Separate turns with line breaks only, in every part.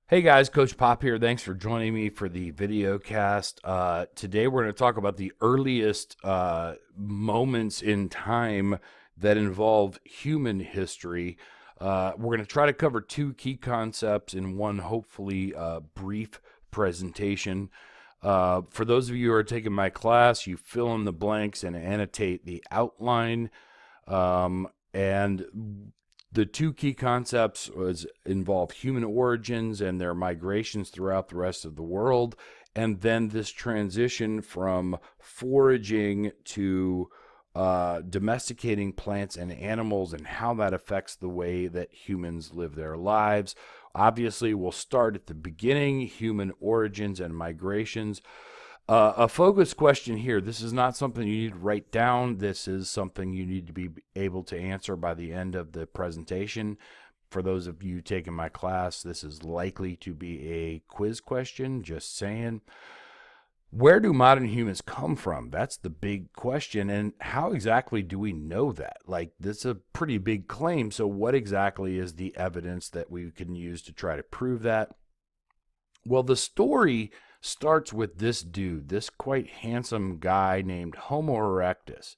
Hey guys, Coach Pop here. Thanks for joining me for the video cast. Today we're going to talk about the earliest moments in time that involve human history. We're going to try to cover two key concepts in one hopefully brief presentation. For those of you who are taking my class, you fill in the blanks and annotate the outline. And the two key concepts involve human origins and their migrations throughout the rest of the world, and then this transition from foraging to domesticating plants and animals and how that affects the way that humans live their lives. Obviously, we'll start at the beginning, human origins and migrations. A focus question here. This is not something you need to write down. This is something you need to be able to answer by the end of the presentation. For those of you taking my class, this is likely to be a quiz question, just saying. Where do modern humans come from? That's the big question. And how exactly do we know that? Like, this is a pretty big claim. So what exactly is the evidence that we can use to try to prove that? Well, the story starts with this dude, this quite handsome guy named Homo erectus.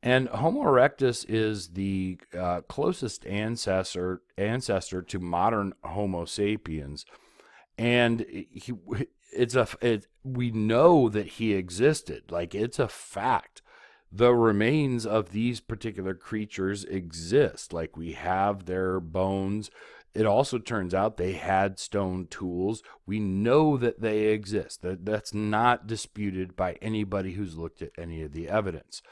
And Homo erectus is the closest ancestor to modern Homo sapiens. And we know that he existed. Like, it's a fact. The remains of these particular creatures exist. Like, we have their bones. It also turns out they had stone tools. We know that they exist. That's not disputed by anybody who's looked at any of the evidence.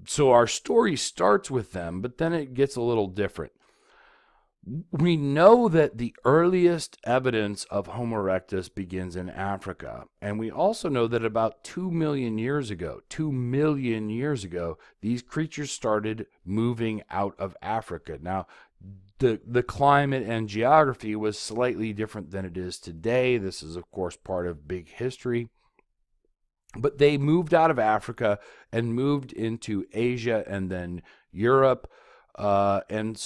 So our story starts with them, but then it gets a little different. We know that the earliest evidence of Homo erectus begins in Africa. And we also know that about 2 million years ago, these creatures started moving out of Africa. Now, the climate and geography was slightly different than it is today. This is, of course, part of big history. But they moved out of Africa and moved into Asia and then Europe. And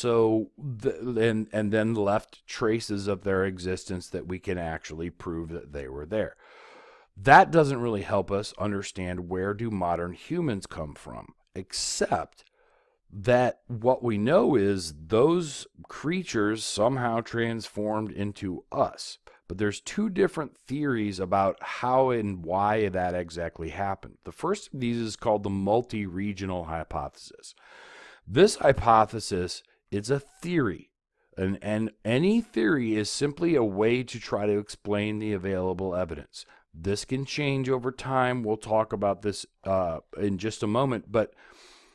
then left traces of their existence that we can actually prove that they were there. That doesn't really help us understand where do modern humans come from, except that what we know is those creatures somehow transformed into us. But there's two different theories about how and why that exactly happened. The first of these is called the multi-regional hypothesis. This hypothesis is a theory, and any theory is simply a way to try to explain the available evidence. This can change over time. We'll talk about this in just a moment, but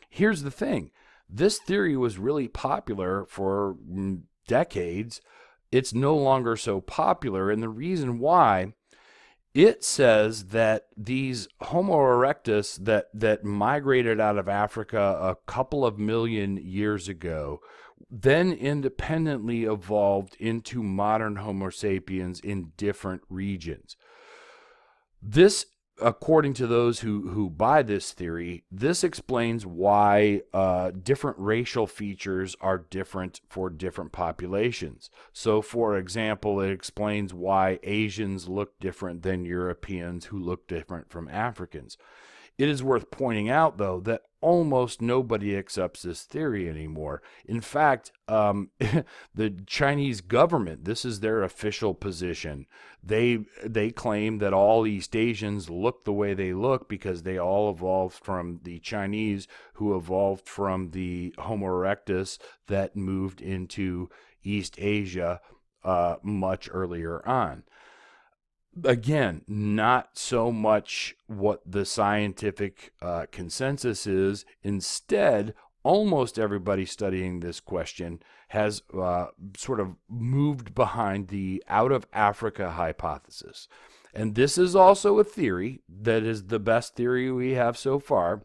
here's the thing. This theory was really popular for decades. It's no longer so popular, and the reason why, it says that these Homo erectus that migrated out of Africa a couple of million years ago then independently evolved into modern Homo sapiens in different regions. This, according to those who buy this theory, this explains why different racial features are different for different populations. So, for example, it explains why Asians look different than Europeans who look different from Africans. It is worth pointing out, though, that almost nobody accepts this theory anymore. In fact, the Chinese government, this is their official position. They claim that all East Asians look the way they look because they all evolved from the Chinese, who evolved from the Homo erectus that moved into East Asia much earlier on. Again, not so much what the scientific consensus is. Instead, almost everybody studying this question has sort of moved behind the out of Africa hypothesis. And this is also a theory that is the best theory we have so far.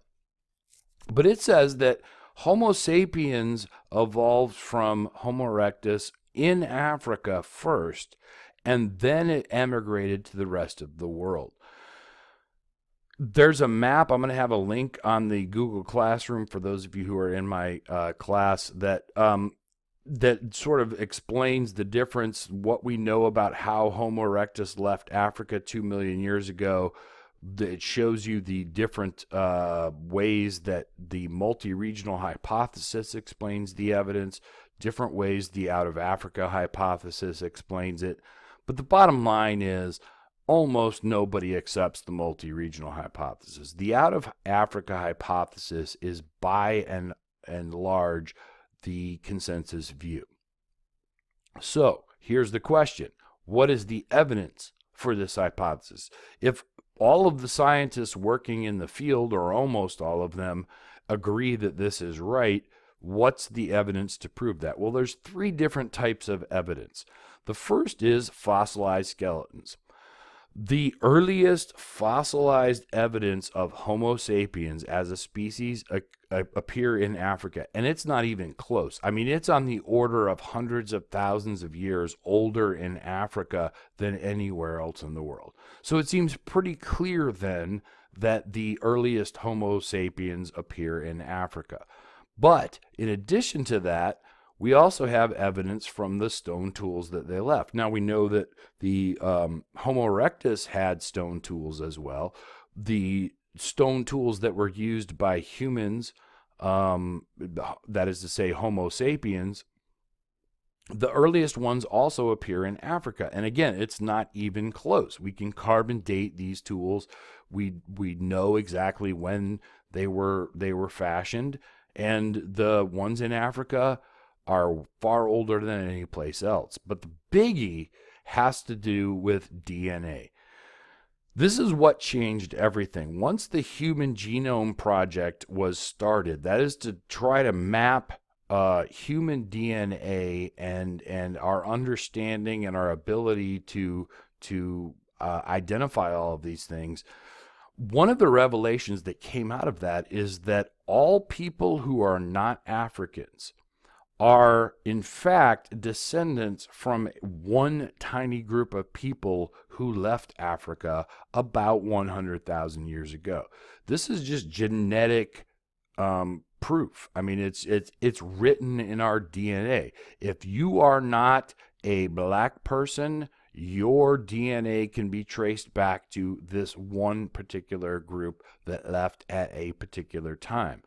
But it says that Homo sapiens evolved from Homo erectus in Africa first, and then it emigrated to the rest of the world. There's a map. I'm going to have a link on the Google Classroom for those of you who are in my class that that sort of explains the difference, what we know about how Homo erectus left Africa 2 million years ago. It shows you the different ways that the multi-regional hypothesis explains the evidence, different ways the out of Africa hypothesis explains it. But the bottom line is almost nobody accepts the multi-regional hypothesis. The out of Africa hypothesis is by and large the consensus view. So here's the question. What is the evidence for this hypothesis? If all of the scientists working in the field, or almost all of them, agree that this is right, what's the evidence to prove that? Well, there's three different types of evidence. The first is fossilized skeletons. The earliest fossilized evidence of Homo sapiens as a species appear in Africa, and it's not even close. I mean, it's on the order of hundreds of thousands of years older in Africa than anywhere else in the world. So it seems pretty clear then that the earliest Homo sapiens appear in Africa. But in addition to that, we also have evidence from the stone tools that they left. Now, we know that the Homo erectus had stone tools as well. The stone tools that were used by humans, that is to say Homo sapiens, the earliest ones also appear in Africa. And again, it's not even close. We can carbon date these tools. We know exactly when they were fashioned, and the ones in Africa are far older than any place else. But the biggie has to do with DNA. This is what changed everything. Once the Human Genome Project was started, that is to try to map human DNA and our understanding and our ability to identify all of these things. One of the revelations that came out of that is that all people who are not Africans are in fact descendants from one tiny group of people who left Africa about 100,000 years ago. This is just genetic proof. I mean, it's written in our DNA. If you are not a black person, your DNA can be traced back to this one particular group that left at a particular time.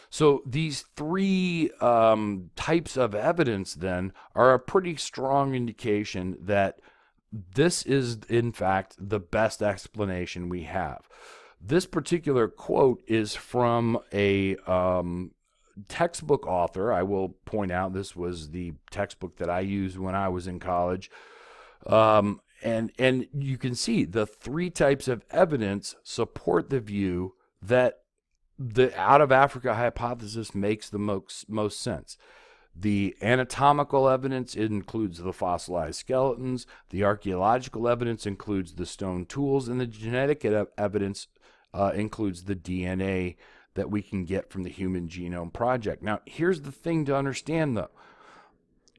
So these three types of evidence then are a pretty strong indication that this is in fact the best explanation we have. This particular quote is from a textbook author. I will point out this was the textbook that I used when I was in college. And you can see the three types of evidence support the view that the out of Africa hypothesis makes the most sense. The anatomical evidence includes the fossilized skeletons. The archaeological evidence includes the stone tools, and the genetic evidence includes the DNA that we can get from the Human Genome Project. Now, here's the thing to understand, though.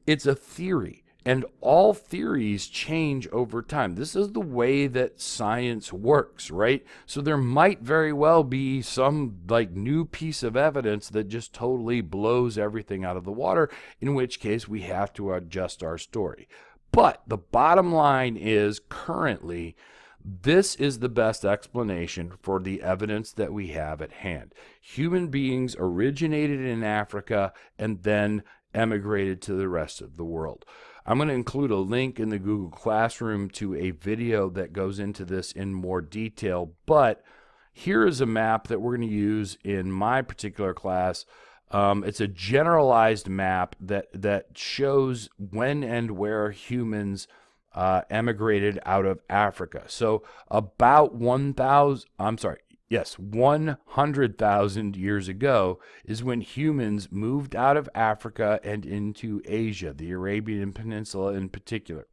It's a theory. And all theories change over time. This is the way that science works, right? So there might very well be some like new piece of evidence that just totally blows everything out of the water, in which case we have to adjust our story. But the bottom line is currently, this is the best explanation for the evidence that we have at hand. Human beings originated in Africa and then emigrated to the rest of the world. I'm going to include a link in the Google Classroom to a video that goes into this in more detail, but here is a map that we're going to use in my particular class. It's a generalized map that shows when and where humans emigrated out of Africa. So about 100,000 years ago is when humans moved out of Africa and into Asia, the Arabian Peninsula in particular.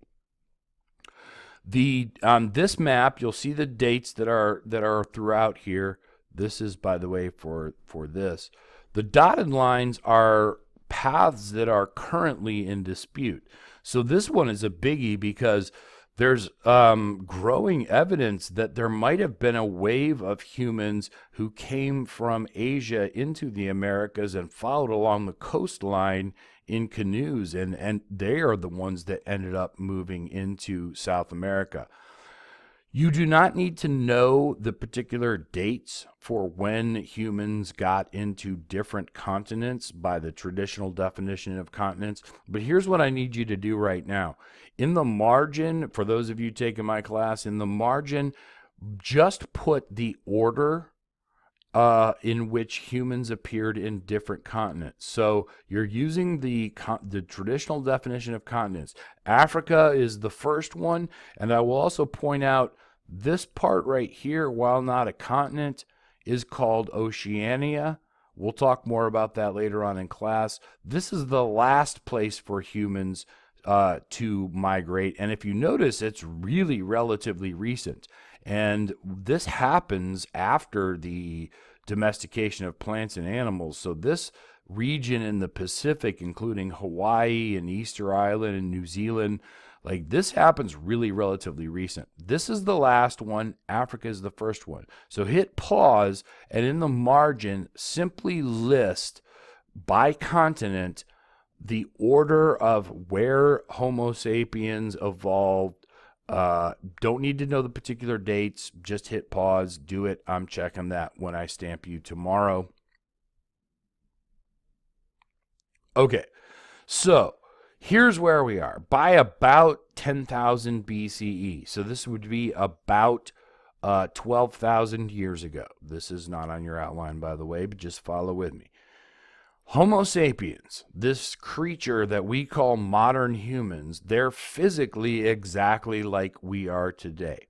On this map, you'll see the dates that are throughout here. This is, by the way, for this. The dotted lines are paths that are currently in dispute. So this one is a biggie because there's growing evidence that there might have been a wave of humans who came from Asia into the Americas and followed along the coastline in canoes, and they are the ones that ended up moving into South America. You do not need to know the particular dates for when humans got into different continents by the traditional definition of continents, but here's what I need you to do right now. In the margin, for those of you taking my class, in the margin, just put the order in which humans appeared in different continents. So you're using the traditional definition of continents. Africa is the first one, and I will also point out this part right here, while not a continent, is called Oceania. We'll talk more about that later on in class. This is the last place for humans to migrate, and if you notice, it's really relatively recent. And this happens after the domestication of plants and animals. So this region in the Pacific, including Hawaii and Easter Island and New Zealand, like this happens really relatively recent. This is the last one. Africa is the first one. So hit pause, and in the margin, simply list by continent the order of where Homo sapiens evolved. Don't need to know the particular dates. Just hit pause. Do it. I'm checking that when I stamp you tomorrow. Okay, so here's where we are. By about 10,000 BCE. So this would be about 12,000 years ago. This is not on your outline, by the way, but just follow with me. Homo sapiens, this creature that we call modern humans, they're physically exactly like we are today.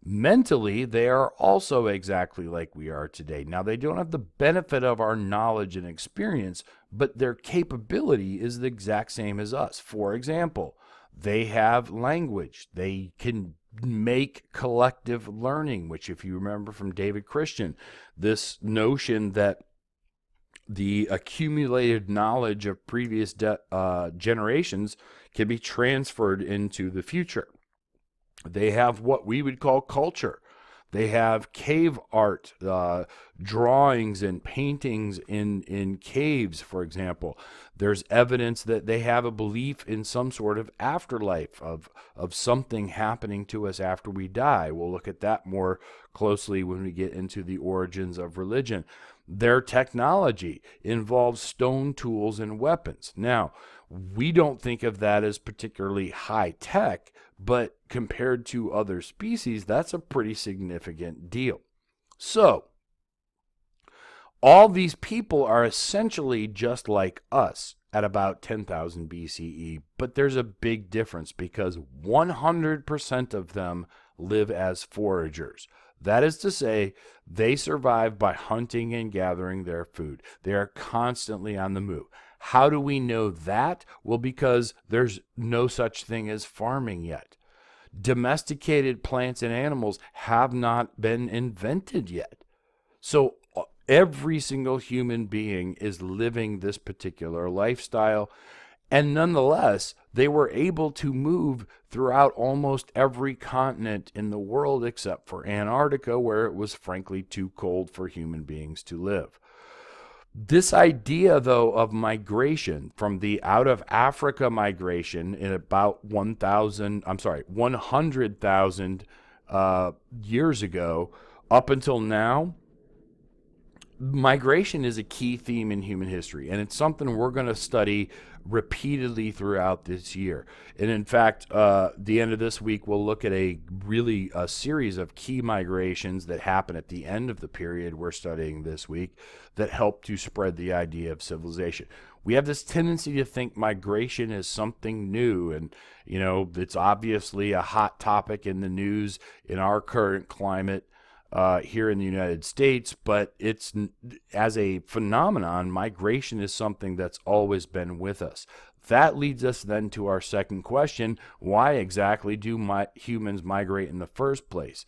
Mentally, they are also exactly like we are today. Now, they don't have the benefit of our knowledge and experience, but their capability is the exact same as us. For example, they have language. They can make collective learning, which, if you remember from David Christian, this notion that the accumulated knowledge of previous generations can be transferred into the future. They have what we would call culture. They have cave art, drawings and paintings in caves, for example. There's evidence that they have a belief in some sort of afterlife, of something happening to us after we die. We'll look at that more closely when we get into the origins of religion. Their technology involves stone tools and weapons. Now, we don't think of that as particularly high tech, but compared to other species, that's a pretty significant deal. So, all these people are essentially just like us at about 10,000 BCE, but there's a big difference because 100% of them live as foragers. That is to say, they survive by hunting and gathering their food. They are constantly on the move. How do we know that? Well, because there's no such thing as farming yet. Domesticated plants and animals have not been invented yet. So every single human being is living this particular lifestyle. And nonetheless, they were able to move throughout almost every continent in the world except for Antarctica, where it was frankly too cold for human beings to live. This idea, though, of migration, from the out of Africa migration in about 100,000 years ago up until now, migration is a key theme in human history, and it's something we're going to study repeatedly throughout this year. And in fact, the end of this week, we'll look at a series of key migrations that happen at the end of the period we're studying this week that help to spread the idea of civilization. We have this tendency to think migration is something new, and it's obviously a hot topic in the news in our current climate here in the United States, but it's, as a phenomenon, migration is something that's always been with us. That leads us then to our second question: why exactly do humans migrate in the first place?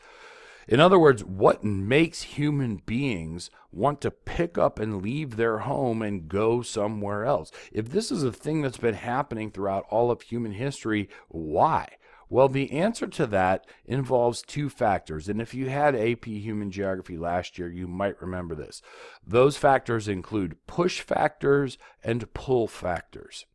In other words, what makes human beings want to pick up and leave their home and go somewhere else? If this is a thing that's been happening throughout all of human history, why? Well, the answer to that involves two factors, and if you had AP Human Geography last year, you might remember this. Those factors include push factors and pull factors.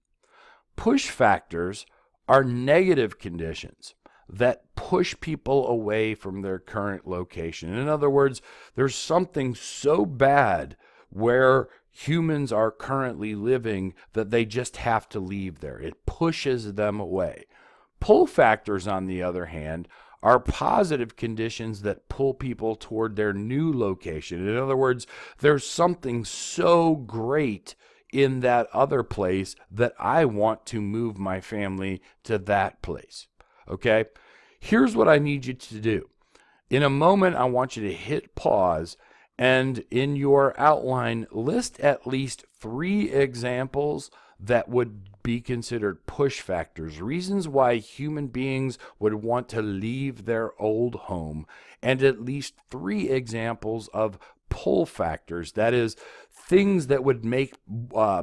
Push factors are negative conditions that push people away from their current location. In other words, there's something so bad where humans are currently living that they just have to leave there. It pushes them away. Pull factors, on the other hand, are positive conditions that pull people toward their new location. In other words, there's something so great in that other place that I want to move my family to that place. Okay? Here's what I need you to do. In a moment, I want you to hit pause and in your outline, list at least 3 examples that would be considered push factors, reasons why human beings would want to leave their old home, and at least 3 examples of pull factors, that is, things that would make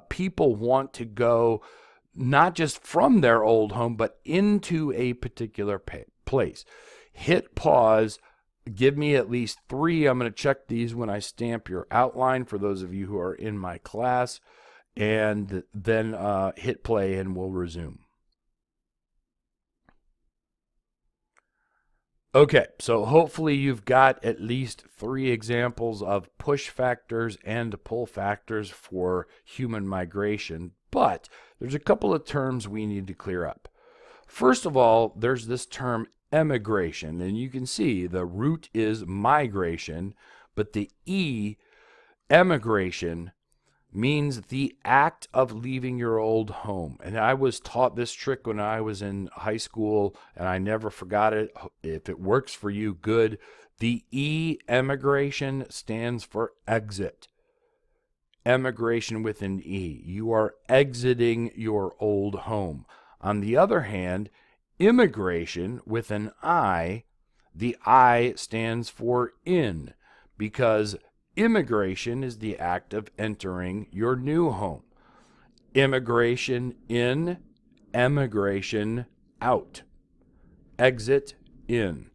people want to go not just from their old home, but into a particular place. Hit pause. Give me at least 3. I'm going to check these when I stamp your outline for those of you who are in my class. And then hit play and we'll resume. Okay, so hopefully you've got at least 3 examples of push factors and pull factors for human migration, but there's a couple of terms we need to clear up. First of all, there's this term emigration, and you can see the root is migration, but the E, emigration, means the act of leaving your old home. And I was taught this trick when I was in high school, and I never forgot it. If it works for you, good. The E, emigration, stands for exit. Emigration with an E. You are exiting your old home. On the other hand, immigration with an I, the I stands for in, because immigration is the act of entering your new home. Immigration in, emigration out. Exit in.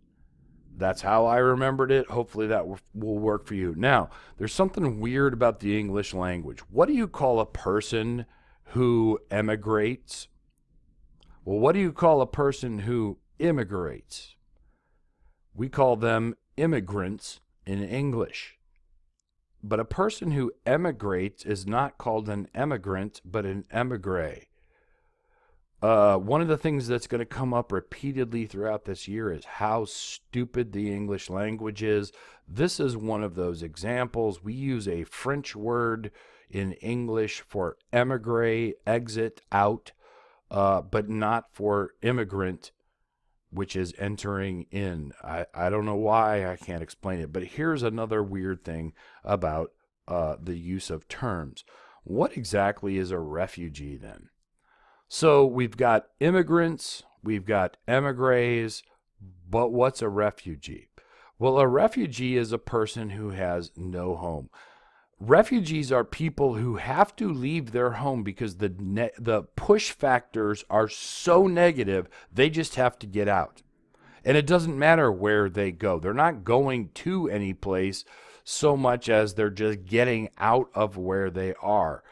That's how I remembered it. Hopefully that will work for you. Now, there's something weird about the English language. What do you call a person who emigrates? Well, what do you call a person who immigrates? We call them immigrants in English. But a person who emigrates is not called an emigrant, but an emigre. One of the things that's going to come up repeatedly throughout this year is how stupid the English language is. This is one of those examples. We use a French word in English for emigre, exit, out, but not for immigrant, which is entering in. I don't know why, I can't explain it. But here's another weird thing about the use of terms. What exactly is a refugee then? So we've got immigrants, we've got emigres, but what's a refugee? Well, a refugee is a person who has no home. Refugees are people who have to leave their home because the push factors are so negative, they just have to get out. And it doesn't matter where they go. They're not going to any place so much as they're just getting out of where they are.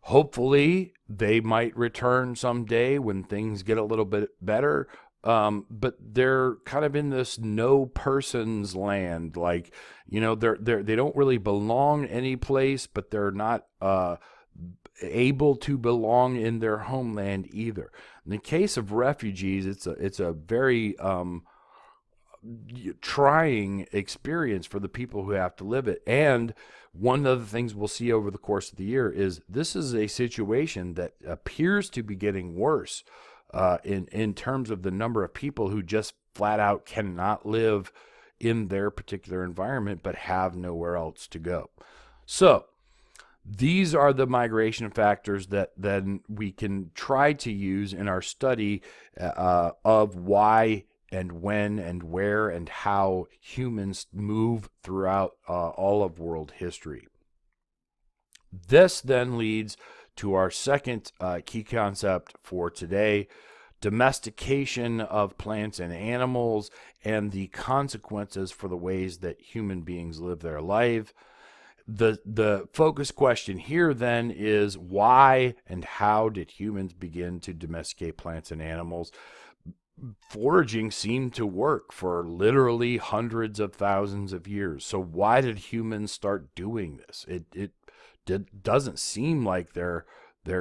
Hopefully, they might return someday when things get a little bit better. But they're kind of in this no person's land. Like, you know, they don't really belong any place, but they're not able to belong in their homeland either. In the case of refugees, it's a very trying experience for the people who have to live it. And one of the things we'll see over the course of the year is this is a situation that appears to be getting worse in terms of the number of people who just flat out cannot live in their particular environment but have nowhere else to go. So these are the migration factors that then we can try to use in our study of why and when and where and how humans move throughout all of world history. This then leads to our second key concept for today: domestication of plants and animals and the consequences for the ways that human beings live their life. The focus question here then is, why and how did humans begin to domesticate plants and animals? Foraging seemed to work for literally hundreds of thousands of years. So why did humans start doing this? Doesn't seem like there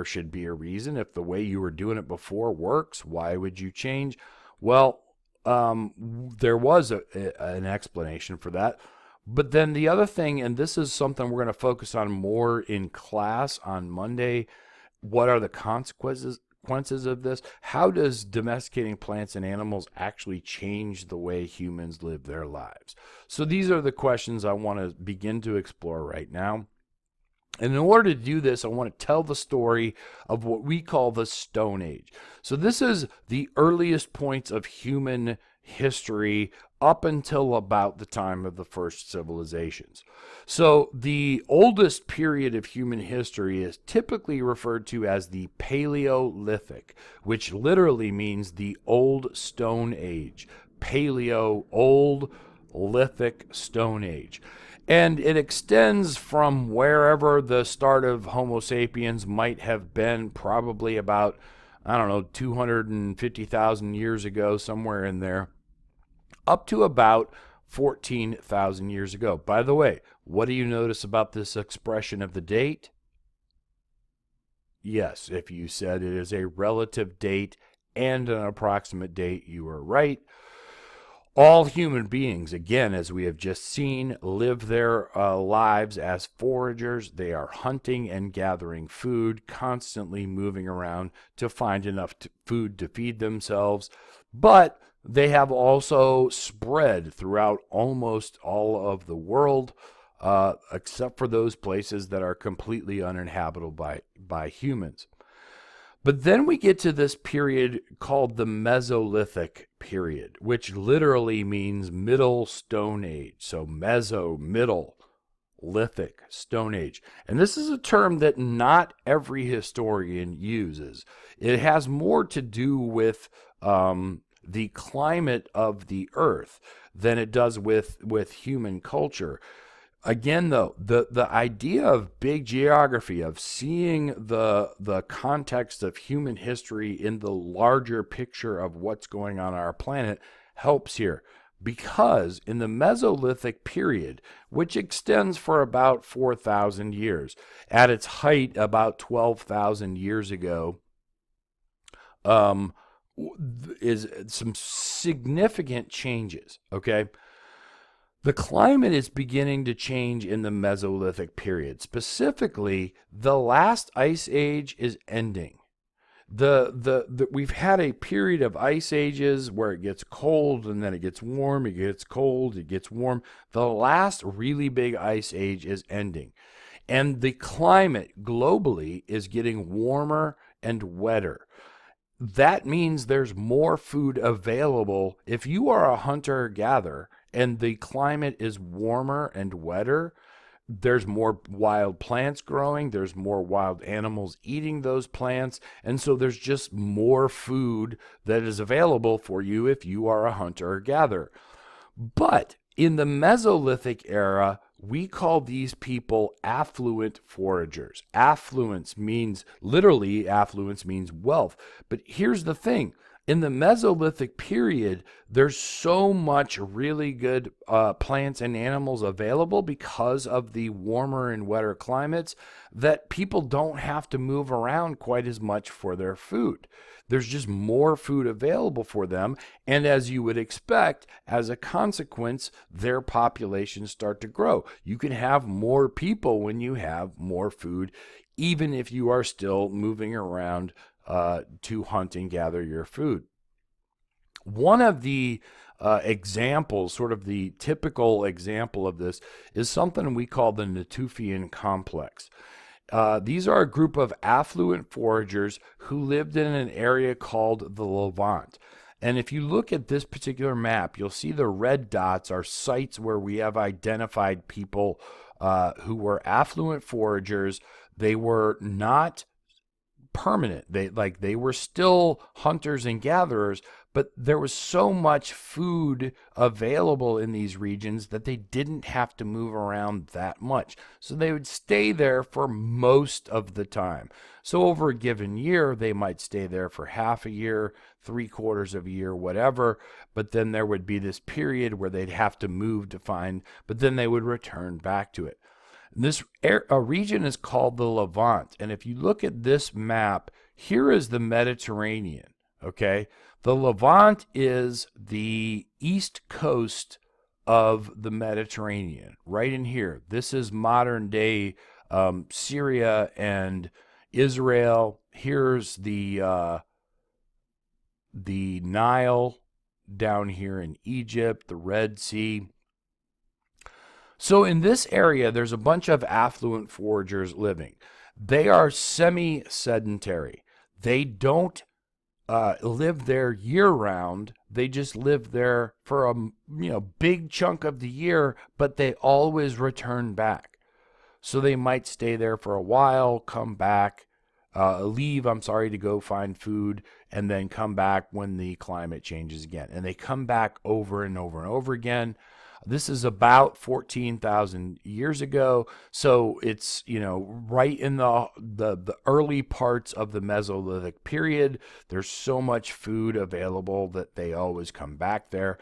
should be a reason. If the way you were doing it before works, why would you change? Well, there was an explanation for that. But then the other thing, and this is something we're going to focus on more in class on Monday, what are the consequences of this? How does domesticating plants and animals actually change the way humans live their lives? So these are the questions I want to begin to explore right now. And in order to do this, I want to tell the story of what we call the Stone Age. So this is the earliest points of human history up until about the time of the first civilizations. So the oldest period of human history is typically referred to as the Paleolithic, which literally means the Old Stone Age. Paleo, Old, Lithic, Stone Age. And it extends from wherever the start of Homo sapiens might have been, probably about, 250,000 years ago, somewhere in there, up to about 14,000 years ago. By the way, what do you notice about this expression of the date? Yes, if you said it is a relative date and an approximate date, you are right. All human beings, again, as we have just seen, live their lives as foragers. They are hunting and gathering food, constantly moving around to find enough food to feed themselves. But they have also spread throughout almost all of the world, except for those places that are completely uninhabitable by humans. But then we get to this period called the Mesolithic period, which literally means Middle Stone Age. So Meso, middle, Lithic, Stone Age. And this is a term that not every historian uses. It has more to do with the climate of the earth than it does with human culture. Again, though, the idea of big geography, of seeing the context of human history in the larger picture of what's going on our planet, helps here. Because in the Mesolithic period, which extends for about 4,000 years, at its height about 12,000 years ago, is some significant changes, okay? The climate is beginning to change in the Mesolithic period. Specifically, the last ice age is ending. We've had a period of ice ages where it gets cold and then it gets warm, it gets cold, it gets warm. The last really big ice age is ending. And the climate globally is getting warmer and wetter. That means there's more food available. If you are a hunter-gatherer and the climate is warmer and wetter, there's more wild plants growing, there's more wild animals eating those plants, and so there's just more food that is available for you if you are a hunter-gatherer. But in the Mesolithic era, we call these people affluent foragers. Affluence means wealth. But here's the thing. In the Mesolithic period, there's so much really good plants and animals available because of the warmer and wetter climates that people don't have to move around quite as much for their food. There's just more food available for them. And as you would expect, as a consequence, their populations start to grow. You can have more people when you have more food, even if you are still moving around to hunt and gather your food. One of the examples, sort of the typical example of this, is something we call the Natufian complex. These are a group of affluent foragers who lived in an area called the Levant. And if you look at this particular map, you'll see the red dots are sites where we have identified people who were affluent foragers. They were not permanent. They were still hunters and gatherers, but there was so much food available in these regions that they didn't have to move around that much. So they would stay there for most of the time. So over a given year, they might stay there for half a year, 3/4 of a year, whatever. But then there would be this period where they'd have to move to find, but then they would return back to it. This region is called the Levant. And if you look at this map, here is the Mediterranean, okay? The Levant is the east coast of the Mediterranean, right in here. This is modern day Syria and Israel. Here's the Nile down here in Egypt, the Red Sea. So in this area, there's a bunch of affluent foragers living. They are semi-sedentary. They don't live there year-round. They just live there for a big chunk of the year, but they always return back. So they might stay there for a while, come back, leave, to go find food, and then come back when the climate changes again. And they come back over and over and over again. This is about 14,000 years ago, so it's right in the early parts of the Mesolithic period. There's so much food available that they always come back there.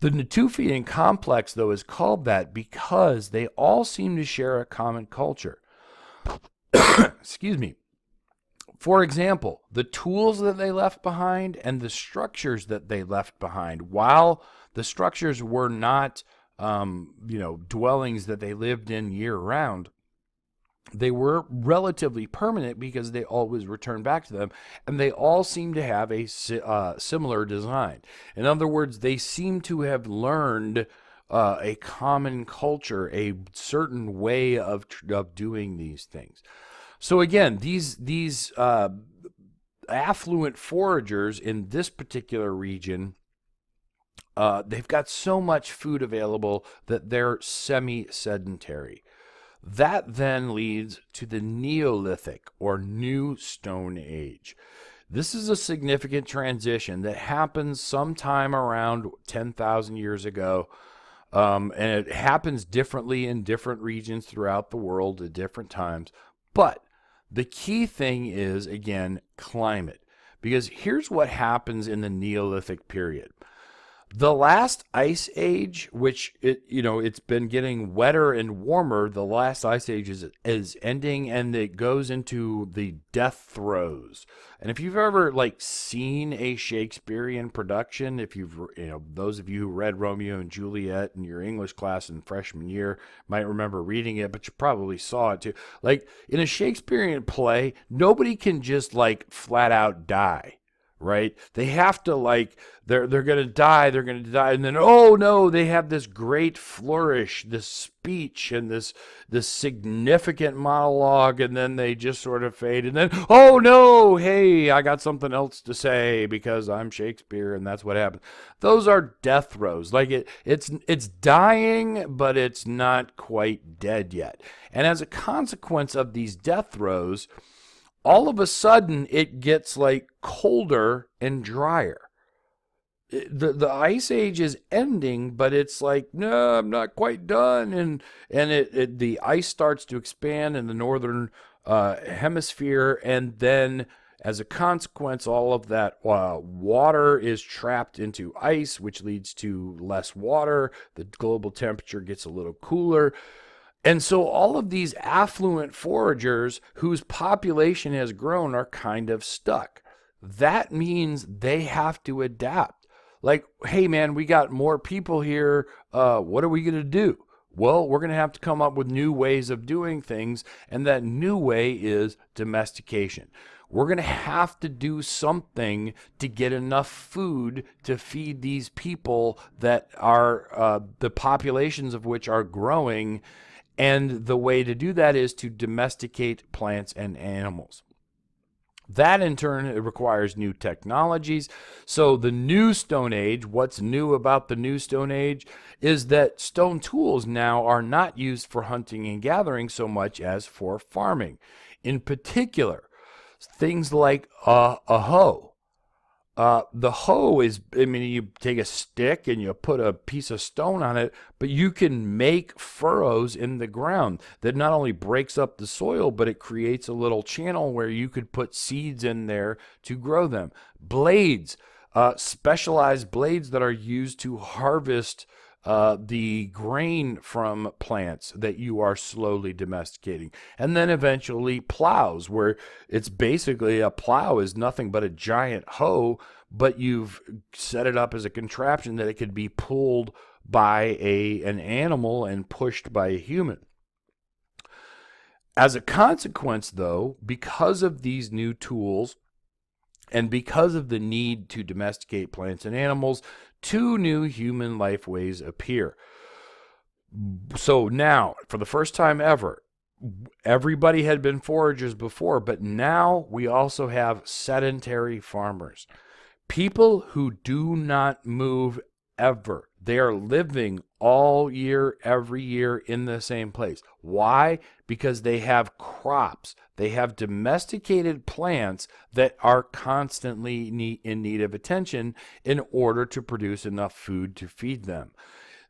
The Natufian complex, though, is called that because they all seem to share a common culture. Excuse me. For example, the tools that they left behind and the structures that they left behind, while the structures were not, dwellings that they lived in year-round, they were relatively permanent because they always returned back to them, and they all seem to have a similar design. In other words, they seem to have learned a common culture, a certain way of doing these things. So again, these affluent foragers in this particular region, they've got so much food available that they're semi-sedentary. That then leads to the Neolithic or New Stone Age. This is a significant transition that happens sometime around 10,000 years ago. And it happens differently in different regions throughout the world at different times. But the key thing is, again, climate. Because here's what happens in the Neolithic period. The last ice age, which it's been getting wetter and warmer, the last ice age is ending, and it goes into the death throes. And if you've ever seen a Shakespearean production, if you've those of you who read Romeo and Juliet in your English class in freshman year might remember reading it, but you probably saw it too. In a Shakespearean play, nobody can just flat out die. Right? They have to they're going to die, and then, oh no, they have this great flourish, this speech, and this significant monologue, and then they just sort of fade, and then, oh no, hey, I got something else to say because I'm Shakespeare, and that's what happens. Those are death throes. It's dying, but it's not quite dead yet. And as a consequence of these death throes, all of a sudden it gets colder and drier. The ice age is ending, but it's no, I'm not quite done, and the ice starts to expand in the northern hemisphere, and then as a consequence, all of that water is trapped into ice, which leads to less water. The global temperature gets a little cooler. And so all of these affluent foragers whose population has grown are kind of stuck. That means they have to adapt. Hey man, we got more people here. What are we going to do? Well, we're going to have to come up with new ways of doing things. And that new way is domestication. We're going to have to do something to get enough food to feed these people that are the populations of which are growing. And the way to do that is to domesticate plants and animals. That in turn requires new technologies. So the New Stone Age, what's new about the New Stone Age is that stone tools now are not used for hunting and gathering so much as for farming. In particular, things like a hoe. The hoe is, I mean, you take a stick and you put a piece of stone on it, but you can make furrows in the ground that not only breaks up the soil, but it creates a little channel where you could put seeds in there to grow them. Blades, specialized blades that are used to harvest the grain from plants that you are slowly domesticating. And then eventually plows, where it's basically a plow is nothing but a giant hoe, but you've set it up as a contraption that it could be pulled by an animal and pushed by a human. As a consequence, though, because of these new tools, and because of the need to domesticate plants and animals, two new human life ways appear. So now, for the first time ever, everybody had been foragers before, but now we also have sedentary farmers. People who do not move ever. They are living all year, every year in the same place. Why? Because they have crops. They have domesticated plants that are constantly in need of attention in order to produce enough food to feed them.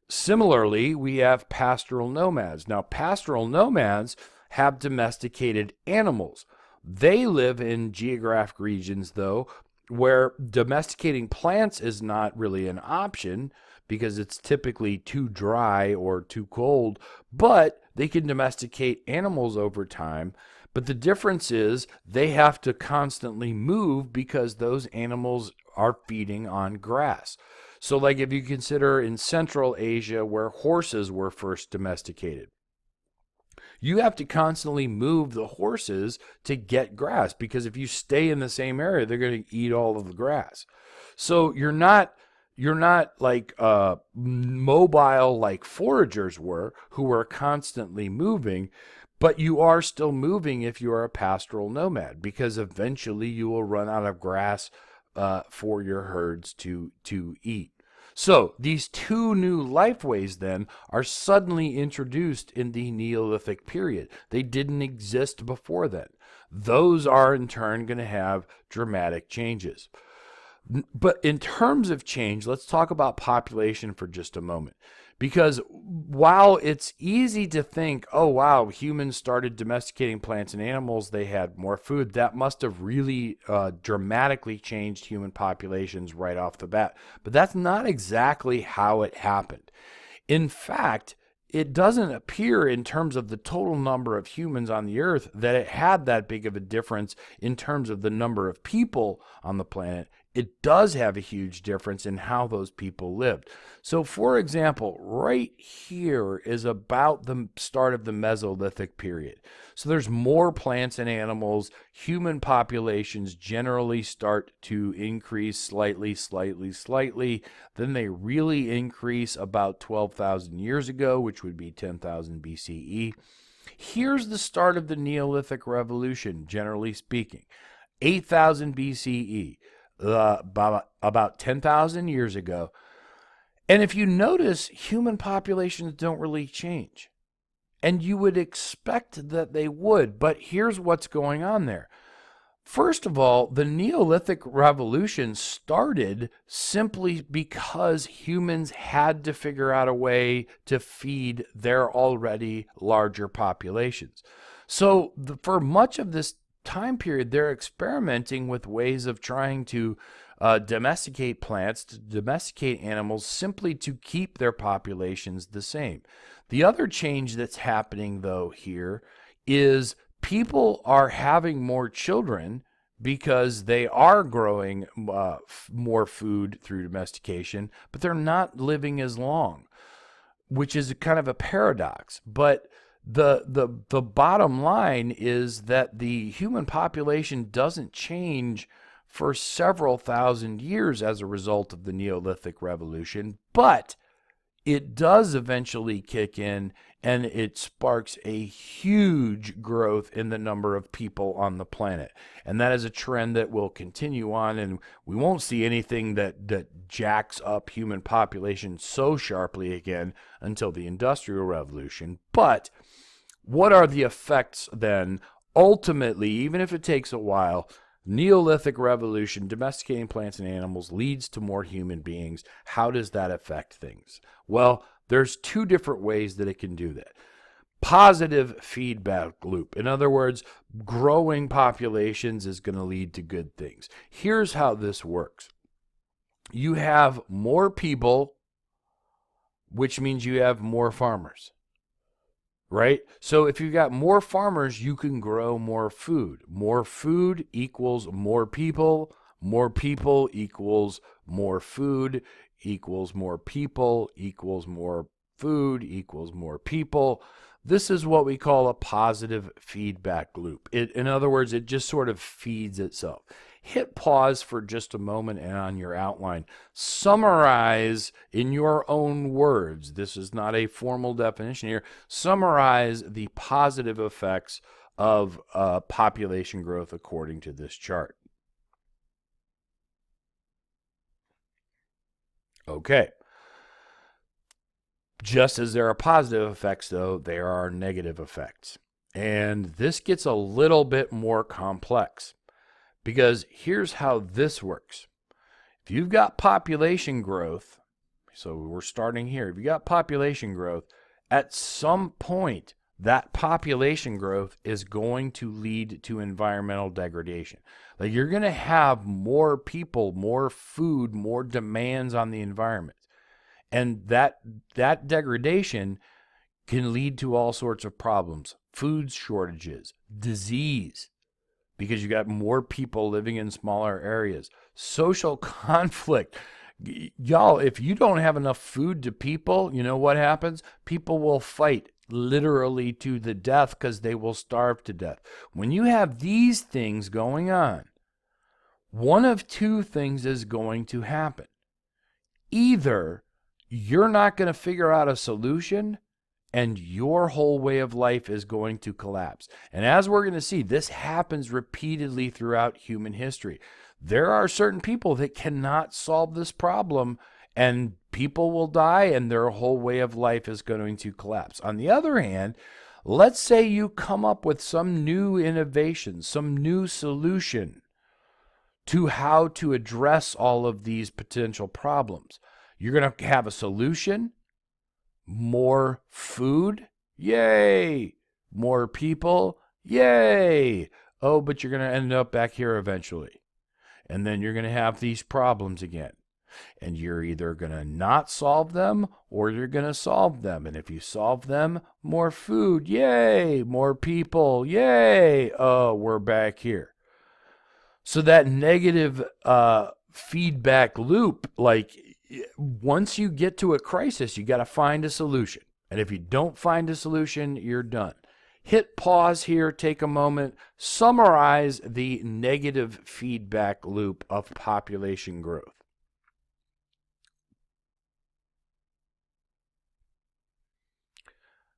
Similarly, we have pastoral nomads. Now, pastoral nomads have domesticated animals. They live in geographic regions, though, where domesticating plants is not really an option because it's typically too dry or too cold, but they can domesticate animals over time. But the difference is they have to constantly move because those animals are feeding on grass. So like if you consider in Central Asia where horses were first domesticated, you have to constantly move the horses to get grass because if you stay in the same area, they're going to eat all of the grass. So you're not like mobile like foragers were, who were constantly moving, but you are still moving if you are a pastoral nomad because eventually you will run out of grass for your herds to eat. So these two new lifeways then are suddenly introduced in the Neolithic period. They didn't exist before then. Those are in turn going to have dramatic changes. But in terms of change, let's talk about population for just a moment. Because while it's easy to think, oh, wow, humans started domesticating plants and animals, they had more food, that must have really dramatically changed human populations right off the bat. But that's not exactly how it happened. In fact, it doesn't appear in terms of the total number of humans on the earth that it had that big of a difference in terms of the number of people on the planet. It does have a huge difference in how those people lived. So, for example, right here is about the start of the Mesolithic period. So there's more plants and animals. Human populations generally start to increase slightly. Then they really increase about 12,000 years ago, which would be 10,000 BCE. Here's the start of the Neolithic Revolution, generally speaking. 8,000 BCE. About 10,000 years ago. And if you notice, human populations don't really change. And you would expect that they would, but here's what's going on there. First of all, the Neolithic Revolution started simply because humans had to figure out a way to feed their already larger populations. So for much of this time period, they're experimenting with ways of trying to domesticate plants, to domesticate animals, simply to keep their populations the same. The other change that's happening, though, here is people are having more children because they are growing more food through domestication, but they're not living as long, which is kind of a paradox. But the bottom line is that the human population doesn't change for several thousand years as a result of the Neolithic Revolution, but it does eventually kick in and it sparks a huge growth in the number of people on the planet. And that is a trend that will continue on, and we won't see anything that jacks up human population so sharply again until the Industrial Revolution. But what are the effects then, ultimately, even if it takes a while, Neolithic Revolution, domesticating plants and animals leads to more human beings. How does that affect things? Well, there's two different ways that it can do that. Positive feedback loop. In other words, growing populations is going to lead to good things. Here's how this works. You have more people, which means you have more farmers, right? So if you've got more farmers, you can grow more food. More food equals more people. More people equals more food equals more people equals more food equals more people. This is what we call a positive feedback loop. In other words, it just sort of feeds itself. Hit pause for just a moment and on your outline, summarize in your own words. This is not a formal definition here. Summarize the positive effects of population growth according to this chart. Okay. Just as there are positive effects, though, there are negative effects. And this gets a little bit more complex because here's how this works. If you've got population growth, so we're starting here. If you got population growth, at some point, that population growth is going to lead to environmental degradation. Like you're going to have more people, more food, more demands on the environment. And that degradation can lead to all sorts of problems, food shortages, disease, because you got more people living in smaller areas, social conflict. Y'all, if you don't have enough food to people, you know what happens? People will fight literally to the death because they will starve to death. When you have these things going on, one of two things is going to happen. Either you're not going to figure out a solution and your whole way of life is going to collapse. And as we're going to see, this happens repeatedly throughout human history. There are certain people that cannot solve this problem, and people will die and their whole way of life is going to collapse. On the other hand, let's say you come up with some new innovation, some new solution to how to address all of these potential problems. You're going to have a solution, more food, yay, more people, yay. Oh, but you're going to end up back here eventually. And then you're going to have these problems again. And you're either going to not solve them or you're going to solve them. And if you solve them, more food, yay, more people, yay. Oh, we're back here. So that negative feedback loop, like once you get to a crisis, you got to find a solution. And if you don't find a solution, you're done. Hit pause here, take a moment, summarize the negative feedback loop of population growth.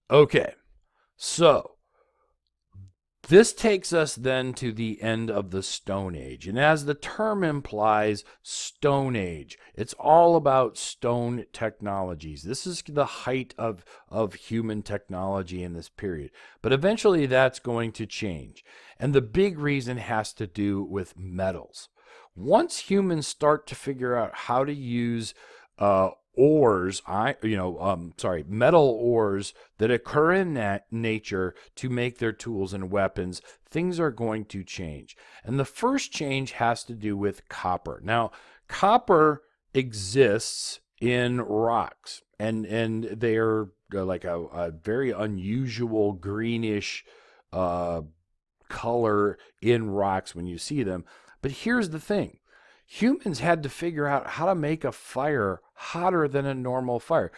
Okay, so this takes us then to the end of the Stone Age. And as the term implies, Stone Age, it's all about stone technologies. This is the height of human technology in this period. But eventually that's going to change. And the big reason has to do with metals. Once humans start to figure out how to use metal ores that occur in nature to make their tools and weapons, things are going to change. And the first change has to do with copper. Now, copper exists in rocks, and they're like a very unusual greenish color in rocks when you see them. But here's the thing. Humans had to figure out how to make a fire hotter than a normal fire.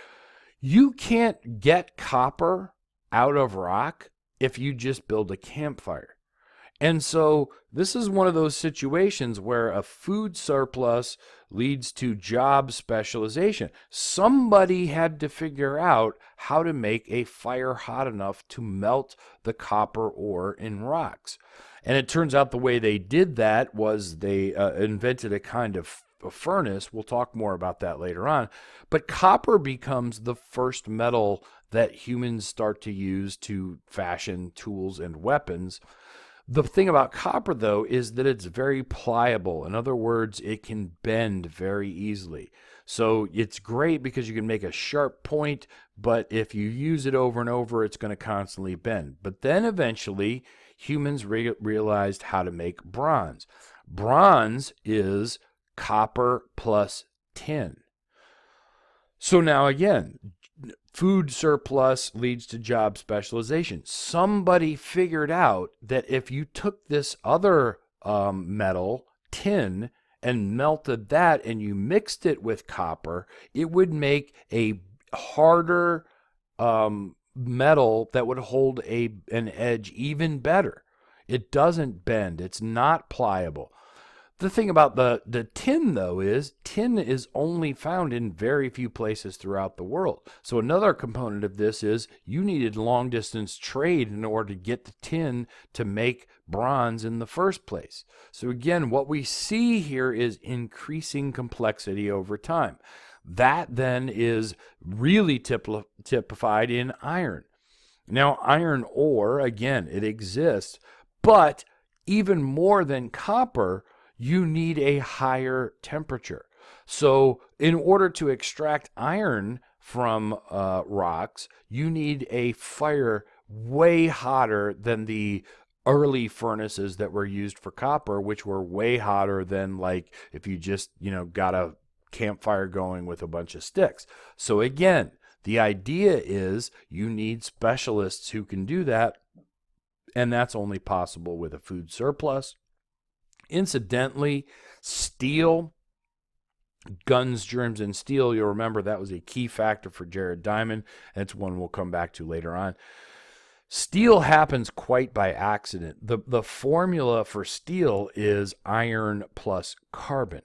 You can't get copper out of rock if you just build a campfire. And so this is one of those situations where a food surplus leads to job specialization. Somebody had to figure out how to make a fire hot enough to melt the copper ore in rocks. And it turns out the way they did that was they invented a kind of a furnace. We'll talk more about that later on. But copper becomes the first metal that humans start to use to fashion tools and weapons. The thing about copper, though, is that it's very pliable. In other words, it can bend very easily. So it's great because you can make a sharp point, but if you use it over and over, it's going to constantly bend. But then eventually, humans realized how to make bronze. Bronze is copper plus tin. So now again, food surplus leads to job specialization. Somebody figured out that if you took this other metal, tin, and melted that and you mixed it with copper, it would make a harder metal that would hold an edge even better. It doesn't bend. It's not pliable. The thing about the tin, though, is tin is only found in very few places throughout the world. So another component of this is you needed long-distance trade in order to get the tin to make bronze in the first place. So again, what we see here is increasing complexity over time. That then is really typified in iron. Now, iron ore, again, it exists, but even more than copper, you need a higher temperature. So in order to extract iron from rocks, you need a fire way hotter than the early furnaces that were used for copper, which were way hotter than like if you just, got a campfire going with a bunch of sticks. So again, the idea is you need specialists who can do that, and that's only possible with a food surplus. Incidentally, steel, guns, germs, and steel, you'll remember that was a key factor for Jared Diamond, and it's one we'll come back to later on. Steel happens quite by accident. The formula for steel is iron plus carbon.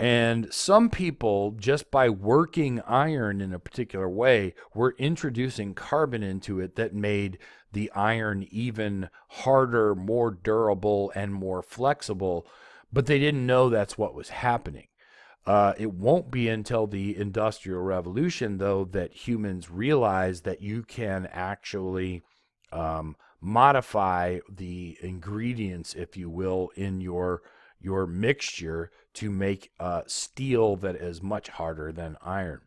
And some people, just by working iron in a particular way, were introducing carbon into it that made the iron even harder, more durable, and more flexible. But they didn't know that's what was happening. It won't be until the Industrial Revolution, though, that humans realize that you can actually modify the ingredients, if you will, in your mixture to make steel that is much harder than iron.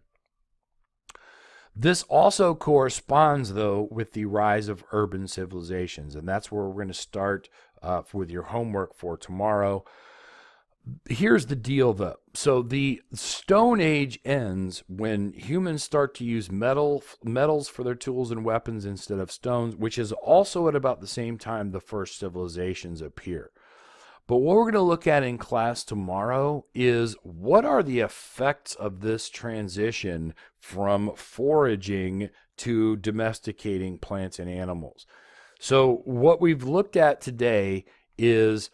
This also corresponds, though, with the rise of urban civilizations, and that's where we're going to start with your homework for tomorrow. Here's the deal, though. So the Stone Age ends when humans start to use metals for their tools and weapons instead of stones, which is also at about the same time the first civilizations appear. But what we're going to look at in class tomorrow is what are the effects of this transition from foraging to domesticating plants and animals. So what we've looked at today is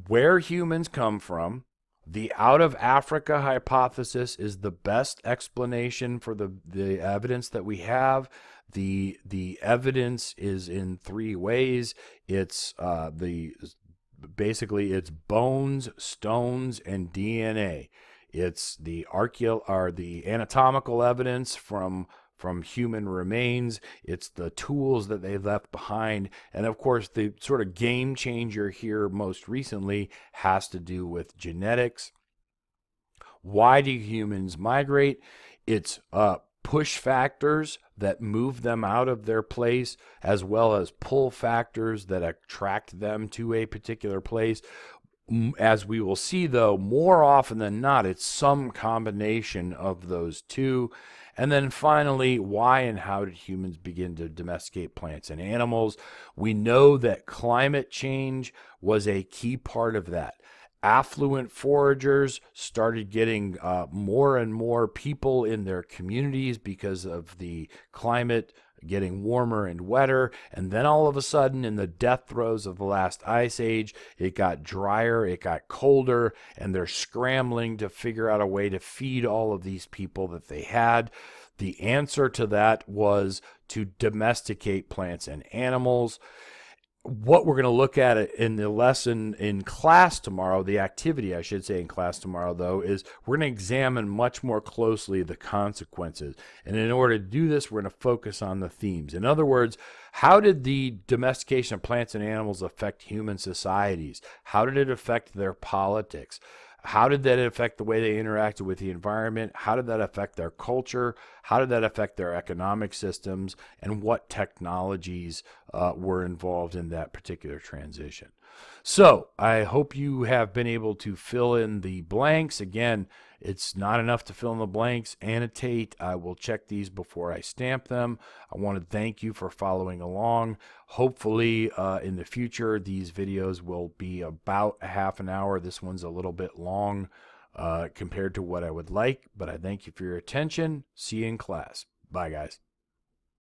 where humans come from. The out of Africa hypothesis is the best explanation for the evidence that we have. The evidence is in three ways. It's basically it's bones, stones, and DNA. It's the anatomical evidence from human remains. It's the tools that they left behind. And of course, the sort of game changer here most recently has to do with genetics. Why do humans migrate? It's push factors that move them out of their place, as well as pull factors that attract them to a particular place. As we will see, though, more often than not, it's some combination of those two. And then finally, why and how did humans begin to domesticate plants and animals? We know that climate change was a key part of that. Affluent foragers started getting more and more people in their communities because of the climate getting warmer and wetter. And then all of a sudden, in the death throes of the last ice age, it got drier, it got colder, and they're scrambling to figure out a way to feed all of these people that they had. The answer to that was to domesticate plants and animals. what we're going to look at in the lesson in class tomorrow, the activity, I should say, in class tomorrow, though, is we're going to examine much more closely the consequences. And in order to do this, we're going to focus on the themes. In other words, how did the domestication of plants and animals affect human societies? How did it affect their politics? How did that affect the way they interacted with the environment? How did that affect their culture? How did that affect their economic systems? And what technologies were involved in that particular transition? So I hope you have been able to fill in the blanks. Again, it's not enough to fill in the blanks. Annotate. I will check these before I stamp them. I want to thank you for following along. Hopefully, in the future, these videos will be about a half an hour. This one's a little bit long compared to what I would like, but I thank you for your attention. See you in class. Bye, guys.